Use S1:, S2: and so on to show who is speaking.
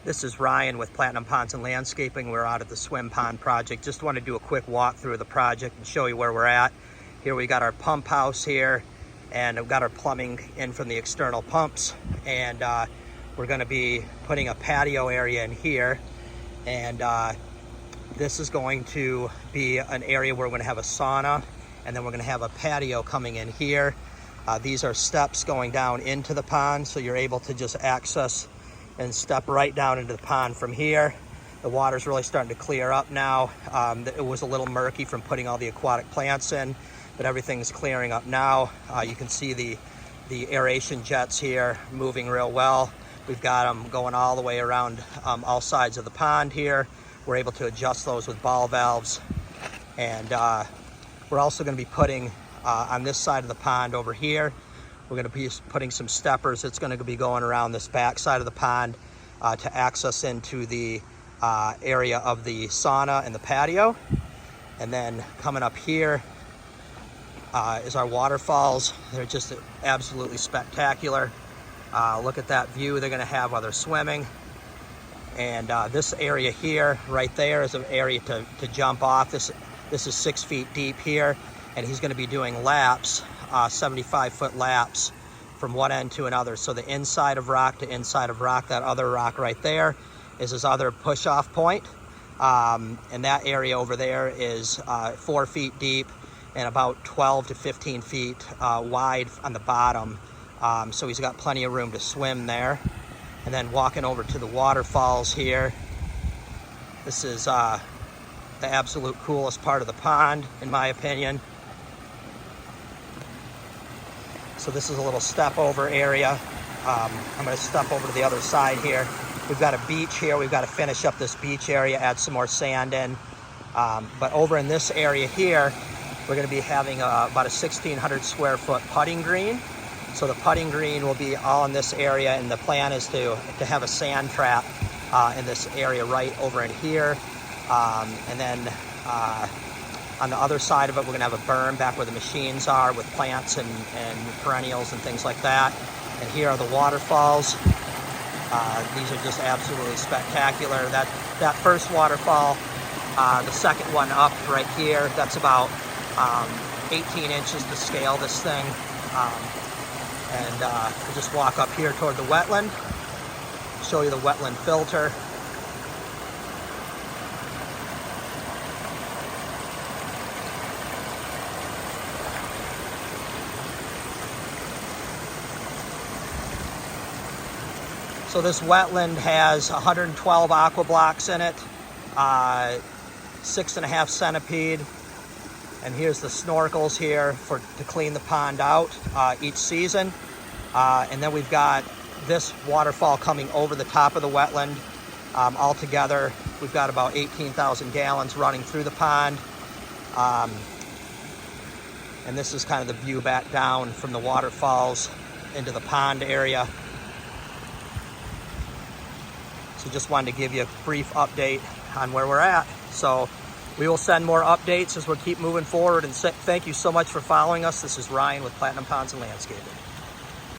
S1: This is Ryan with Platinum Ponds and Landscaping. We're out at the swim pond project. Just want to do a quick walk through of the project and show you where we're at. Here we got our pump house here, and we've got our plumbing in from the external pumps, and we're going to be putting a patio area in here, and this is going to be an area where we're going to have a sauna, and then we're going to have a patio coming in here. These are steps going down into the pond, so you're able to just access and step right down into the pond from here. The water's really starting to clear up now. It was a little murky from putting all the aquatic plants in, but everything's clearing up now. You can see the aeration jets here moving real well. We've got them going all the way around all sides of the pond here. We're able to adjust those with ball valves. And we're also going to be putting on this side of the pond over here, we're going to be putting some steppers. It's going to be going around this back side of the pond to access into the area of the sauna and the patio. And then coming up here is our waterfalls. They're just absolutely spectacular. Look at that view they're going to have while they're swimming. And this area here, right there, is an area to jump off. This is 6 feet deep here, and he's going to be doing laps, 75-foot laps from one end to another. So the inside of rock to inside of rock, that other rock right there is his other push-off point. And that area over there is 4 feet deep and about 12 to 15 feet wide on the bottom. So he's got plenty of room to swim there. And then walking over to the waterfalls here, this is the absolute coolest part of the pond, in my opinion. So this is a little step over area. I'm going to step over to the other side here. We've got a beach here. We've got to finish up this beach area, add some more sand in. But over in this area here, we're going to be having about a 1,600 square foot putting green. So the putting green will be all in this area, and the plan is to have a sand trap in this area right over in here. And then on the other side of it, we're going to have a berm back where the machines are with plants and perennials and things like that. And here are the waterfalls. These are just absolutely spectacular. That first waterfall, the second one up right here, that's about 18 inches to scale this thing. We'll just walk up here toward the wetland, show you the wetland filter. So this wetland has 112 aqua blocks in it, 6.5 centipede, and here's the snorkels here to clean the pond out each season. And then we've got this waterfall coming over the top of the wetland. Altogether, we've got about 18,000 gallons running through the pond. And this is kind of the view back down from the waterfalls into the pond area. So just wanted to give you a brief update on where we're at. So we will send more updates as we keep moving forward. And thank you so much for following us. This is Ryan with Platinum Ponds and Landscaping.